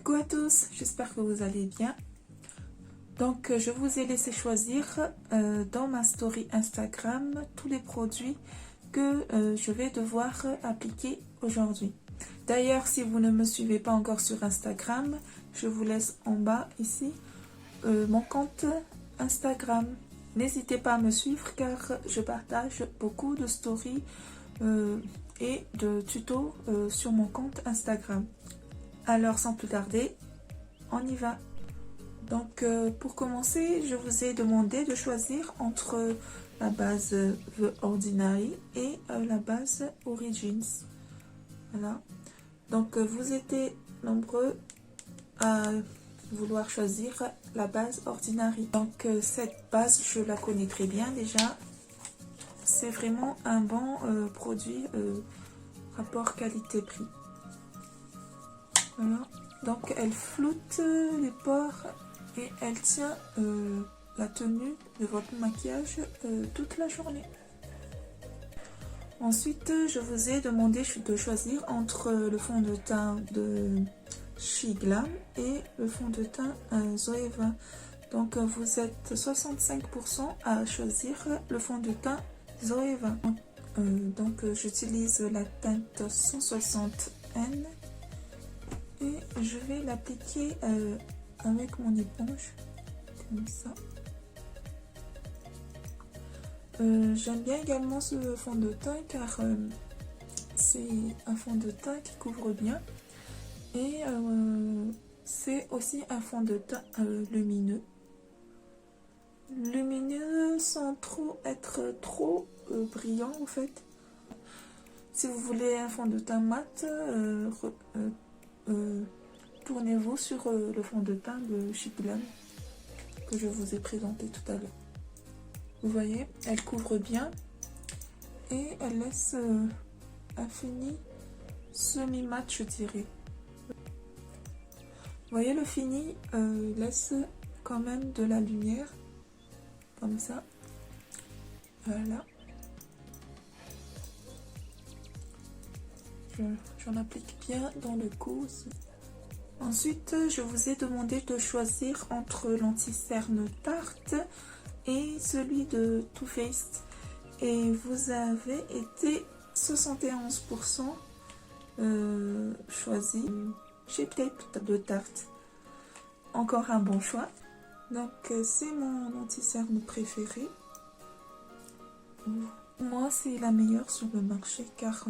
Coucou à tous, j'espère que vous allez bien. Donc je vous ai laissé choisir dans ma story Instagram tous les produits que je vais devoir appliquer aujourd'hui. D'ailleurs, si vous ne me suivez pas encore sur Instagram, je vous laisse en bas ici mon compte Instagram. N'hésitez pas à me suivre car je partage beaucoup de stories et de tutos sur mon compte Instagram. Alors sans plus tarder, on y va. Donc pour commencer, je vous ai demandé de choisir entre la base The Ordinary et la base Origins. Voilà. Donc vous étiez nombreux à vouloir choisir la base Ordinary. Donc cette base, je la connais très bien déjà. C'est vraiment un bon produit rapport qualité-prix. Voilà. Donc elle floute les pores et elle tient la tenue de votre maquillage toute la journée. Ensuite, je vous ai demandé de choisir entre le fond de teint de Shiglam et le fond de teint Zoeva. Donc vous êtes 65% à choisir le fond de teint Zoeva. Donc j'utilise la teinte 160N. Et je vais l'appliquer avec mon éponge, comme ça. J'aime bien également ce fond de teint car c'est un fond de teint qui couvre bien. Et c'est aussi un fond de teint lumineux. Lumineux sans trop être trop brillant en fait. Si vous voulez un fond de teint mat, tournez-vous sur le fond de teint de Shiglam que je vous ai présenté tout à l'heure. Vous voyez, elle couvre bien et elle laisse un fini semi-mat, je dirais. Vous voyez, le fini laisse quand même de la lumière, comme ça. Voilà. J'en applique bien dans le cou aussi. Ensuite, je vous ai demandé de choisir entre l'anti-cerne Tarte et celui de Too Faced. Et vous avez été 71% choisi Shape Tape de Tarte. Encore un bon choix. Donc, c'est mon anti-cerne préféré. Moi, c'est la meilleure sur le marché car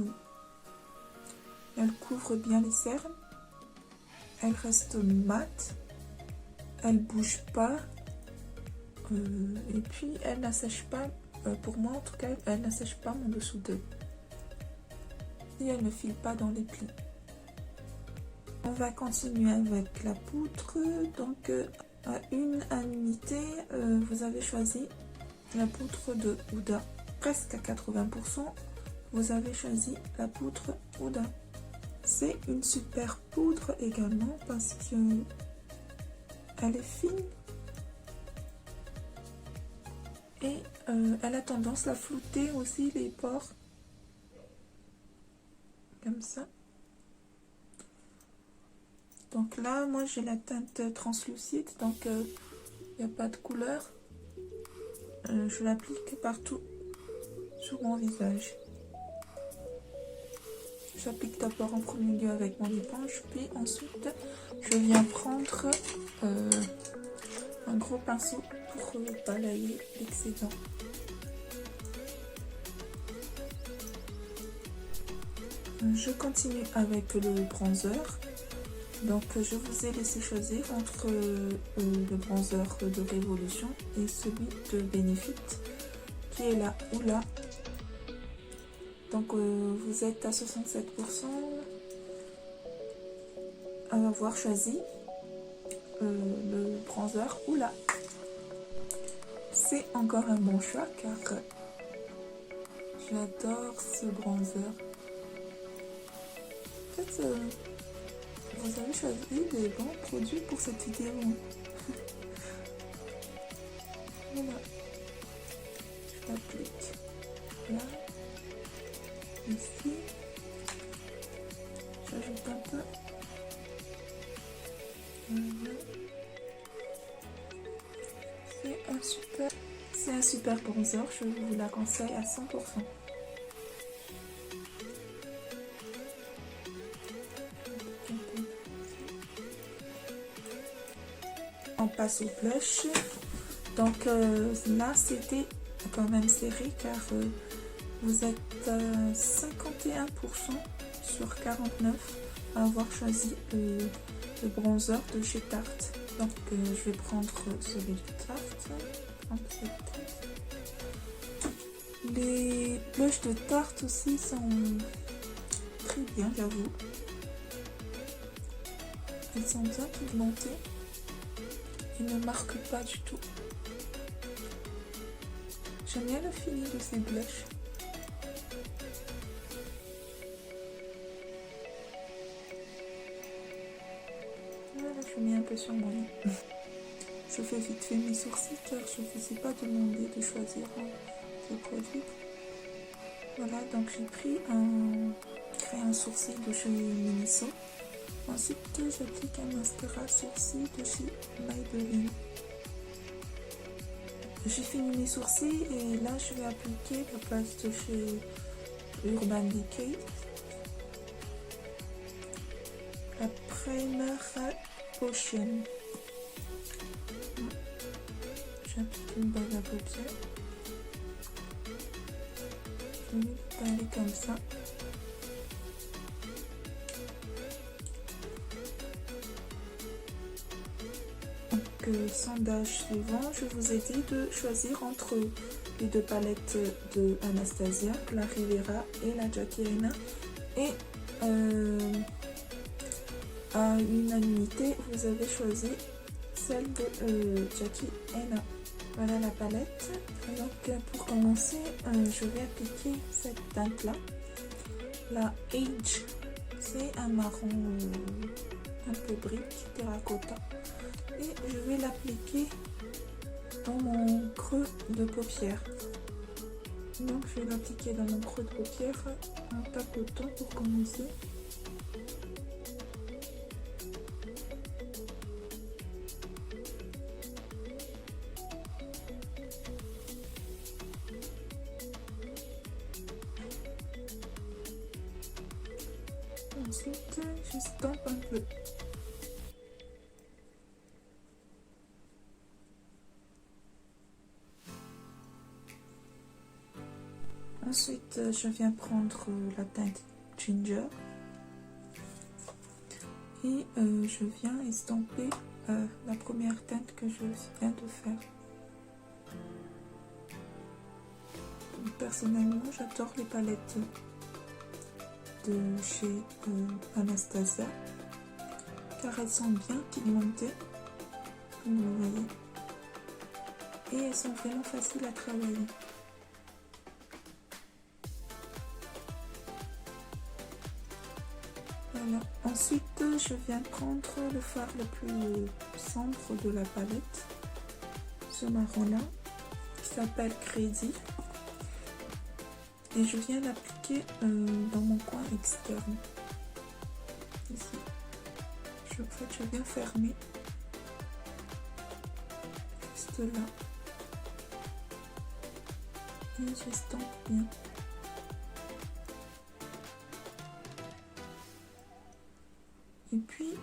elle couvre bien les cernes. Elle reste mate, elle bouge pas et puis elle n'assèche pas, pour moi en tout cas, elle n'assèche pas mon dessous d'œil et elle ne file pas dans les plis. On va continuer avec la poudre. Donc à une unité, vous avez choisi la poudre de Huda, presque à 80%. Vous avez choisi la poudre Huda. C'est une super poudre également parce que elle est fine et elle a tendance à flouter aussi les pores comme ça. Donc là, moi j'ai la teinte translucide, donc il n'y a pas de couleur. Je l'applique partout sur mon visage. J'applique d'abord en premier lieu avec mon éponge, puis ensuite je viens prendre un gros pinceau pour balayer l'excédent. Je continue avec le bronzer. Donc je vous ai laissé choisir entre le bronzer de Révolution et celui de Benefit qui est là ou là. Donc vous êtes à 67% à avoir choisi le bronzer Hoola. C'est encore un bon choix car j'adore ce bronzer. En fait, vous avez choisi des bons produits pour cette vidéo. Voilà. Je l'applique là. Ici, j'ajoute un peu Voilà. C'est un super bronzer, je vous la conseille à 100%. On passe au blush. Donc là, c'était quand même serré car vous êtes 51% sur 49 à avoir choisi le bronzer de chez Tarte. Donc je vais prendre celui de Tarte. Les blushs de Tarte aussi sont très bien, j'avoue. Ils sont bien pigmentés. Ils ne marquent pas du tout. J'aime bien le fini de ces blushs. Voilà, je mets un peu sur mon nez. Je fais vite fait mes sourcils car je ne vous ai pas demandé de choisir des produits. Voilà, donc j'ai pris un crayon sourcil de chez Miniso. Ensuite, j'applique un mascara sourcil de chez Maybelline. J'ai fini mes sourcils et là, je vais appliquer la base de chez Urban Decay. La Primer Potion. J'applique une base à paupières. Je vais l'étaler comme ça. Sondage suivant, je vous ai dit de choisir entre les deux palettes de Anastasia, la Rivera et la Jackie Aina, et à l'unanimité vous avez choisi celle de Jackie Aina. Voilà la palette. Donc pour commencer, je vais appliquer cette teinte là, la Age. C'est un marron un peu brique, terracotta. Et je vais l'appliquer dans mon creux de paupière. Donc je vais l'appliquer dans mon creux de paupière en tapotant pour commencer. Ensuite, j'estompe un peu. Ensuite, je viens prendre la teinte Ginger et je viens estomper la première teinte que je viens de faire. Personnellement, j'adore les palettes de chez Anastasia car elles sont bien pigmentées, comme vous voyez, et elles sont vraiment faciles à travailler. Voilà. Ensuite, je viens prendre le fard le plus sombre de la palette, ce marron-là, qui s'appelle Crazy. Et je viens l'appliquer dans mon coin externe. Ici. Je viens fermer. Juste là. Et j'estompe bien. Et puis,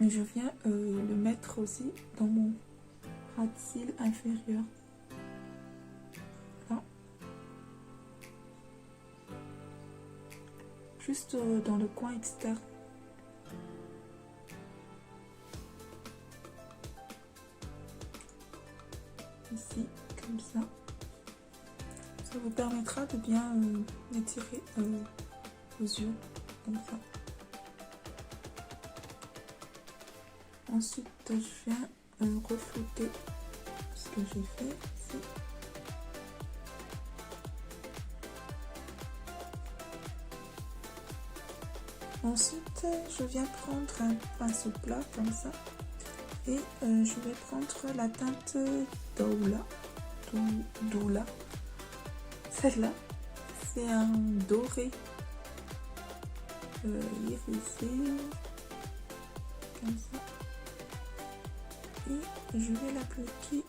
je viens le mettre aussi dans mon ras de cils inférieur. Là. Juste dans le coin externe. Ici, comme ça. Ça vous permettra de bien étirer vos yeux, comme ça. Ensuite, je viens reflouter ce que j'ai fait ici. Ensuite, je viens prendre un pinceau plat comme ça et je vais prendre la teinte Doula. Celle-là, c'est un doré irisé, comme ça. je vais l'appliquer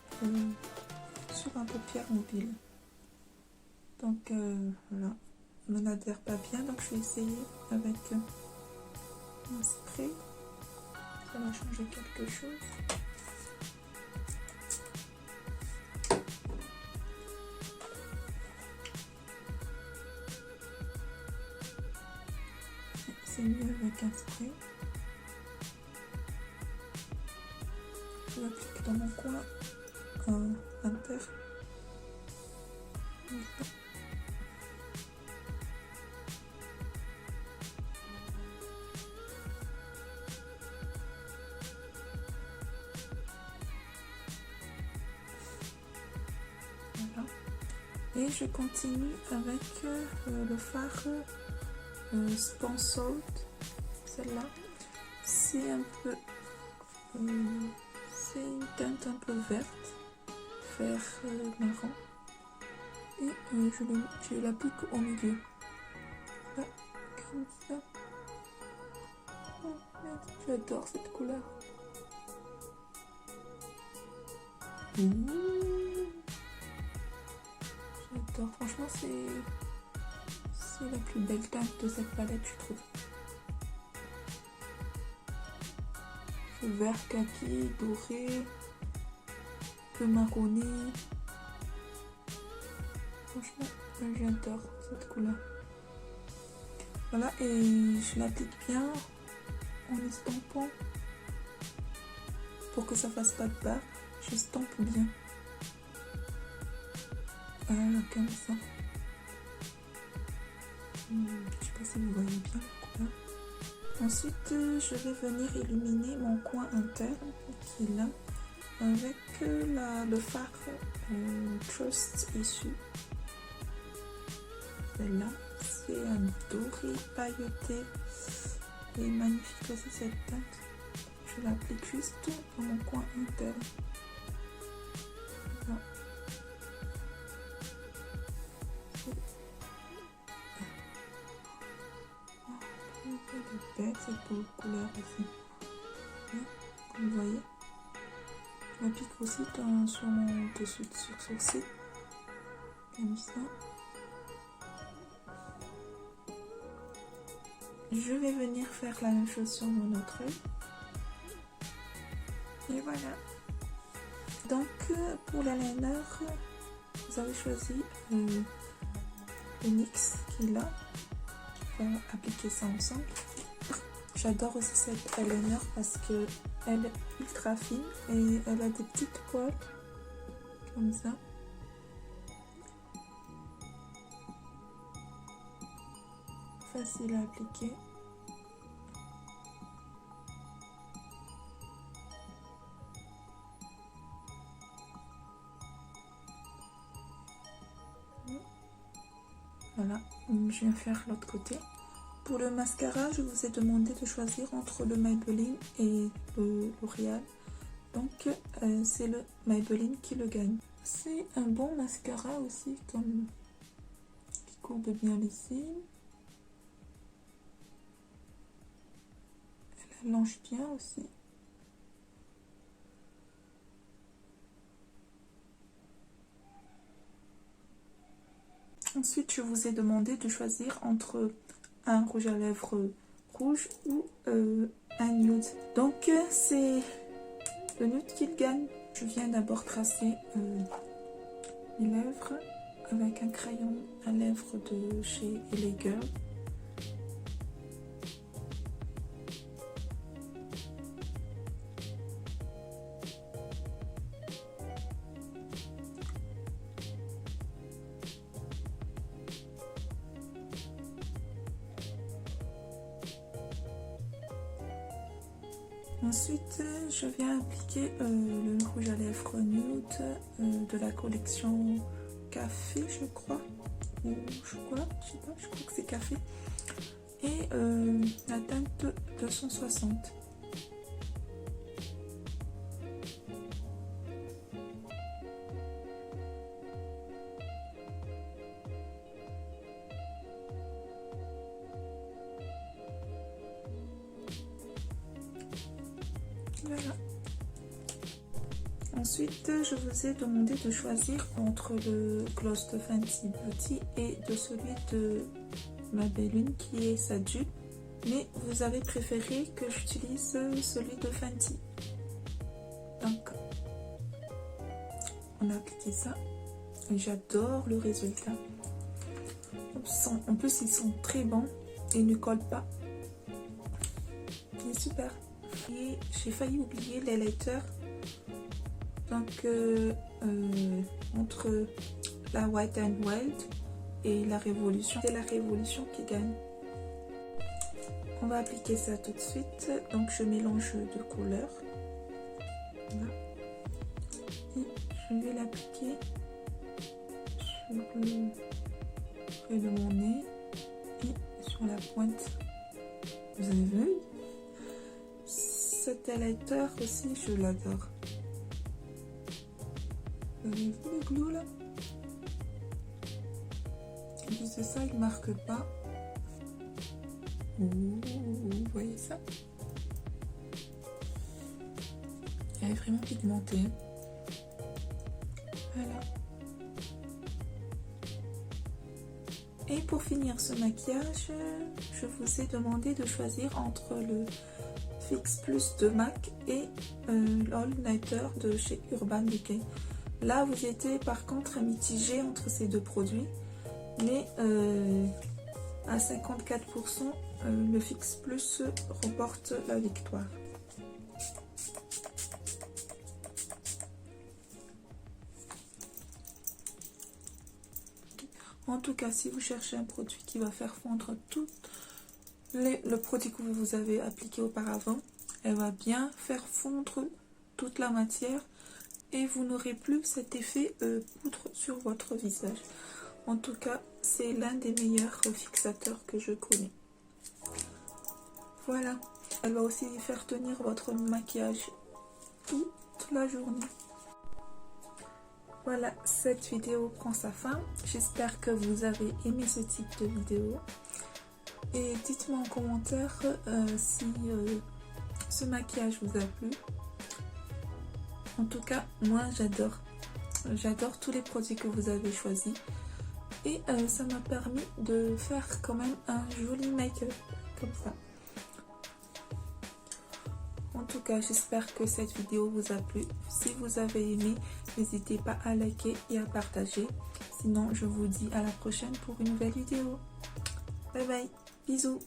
sur un paupière mobile. Donc voilà, ne n'adhère pas bien, donc je vais essayer avec un spray. Ça va changer quelque chose. C'est mieux avec un spray. Je l'applique dans mon coin interne. Voilà. Et je continue avec le fard Sponsored. Celle-là, c'est un peu c'est une teinte un peu verte, vert marron, et je l'applique au milieu, là, comme ça. Oh, j'adore cette couleur. J'adore, franchement c'est la plus belle teinte de cette palette, je trouve. Vert kaki, doré, peu marronné. Franchement, j'adore cette couleur. Voilà, et je l'applique bien en estampant pour que ça fasse pas de barre. Je stampe bien. Voilà, comme ça. Je sais pas si vous voyez bien la couleur. Ensuite, je vais venir illuminer mon coin interne qui est là avec le fard Trust Issue. Celle-là, c'est un doré pailleté et magnifique aussi cette teinte. Je l'applique juste dans mon coin interne. Voilà. Belle cette couleur aussi. Comme vous voyez, je l'applique aussi sur mon dessus sur sourcil, comme ça. Je vais venir faire la même chose sur mon autre œil. Et voilà. Donc pour l'eyeliner, vous avez choisi le NYX qui est là. On va appliquer ça ensemble. J'adore aussi cette eyeliner parce que elle est ultra fine et elle a des petites poils comme ça. Facile à appliquer. Voilà, je viens faire l'autre côté. Pour le mascara, je vous ai demandé de choisir entre le Maybelline et le L'Oréal. Donc, c'est le Maybelline qui le gagne. C'est un bon mascara aussi, comme qui courbe bien les cils. Elle allonge bien aussi. Ensuite, je vous ai demandé de choisir entre un rouge à lèvres rouge ou un nude. Donc, c'est le nude qui gagne. Je viens d'abord tracer mes lèvres avec un crayon à lèvres de chez LA Girl. Ensuite, je viens appliquer le rouge à lèvres nude de la collection Café, je crois, ou chocolat, je sais pas, je crois que c'est Café, et la teinte 260. Voilà. Ensuite, je vous ai demandé de choisir entre le gloss de Fenty Beauty et de celui de Maybelline qui est Saju. Mais vous avez préféré que j'utilise celui de Fenty. Donc, on a appliqué ça. Et j'adore le résultat. En plus, ils sont très bons et ne collent pas. Il est super. Et j'ai failli oublier les lighters. Donc, entre la Wet n Wild et la Révolution, c'est la Révolution qui gagne. On va appliquer ça tout de suite. Donc, je mélange deux couleurs. Voilà. Et je vais l'appliquer sur le près de mon nez et sur la pointe. Vous avez vu? Cet highlighter aussi, je l'adore. Vous avez vu le glue là? En plus de ça, il ne marque pas. Ouh, vous voyez ça? Elle est vraiment pigmentée. Voilà. Et pour finir ce maquillage, je vous ai demandé de choisir entre le Fix Plus de MAC et l'All Nighter de chez Urban Decay. Là, vous étiez par contre mitigé entre ces deux produits, mais à 54%, le Fix Plus remporte la victoire. En tout cas, si vous cherchez un produit qui va faire fondre tout le produit que vous avez appliqué auparavant, elle va bien faire fondre toute la matière et vous n'aurez plus cet effet poudre sur votre visage. En tout cas, c'est l'un des meilleurs fixateurs que je connais. Voilà, elle va aussi faire tenir votre maquillage toute la journée. Voilà, cette vidéo prend sa fin. J'espère que vous avez aimé ce type de vidéo. Et dites-moi en commentaire si ce maquillage vous a plu. En tout cas, moi j'adore. J'adore tous les produits que vous avez choisis. Et ça m'a permis de faire quand même un joli make-up comme ça. En tout cas, j'espère que cette vidéo vous a plu. Si vous avez aimé, n'hésitez pas à liker et à partager. Sinon, je vous dis à la prochaine pour une nouvelle vidéo. Bye bye, bisous.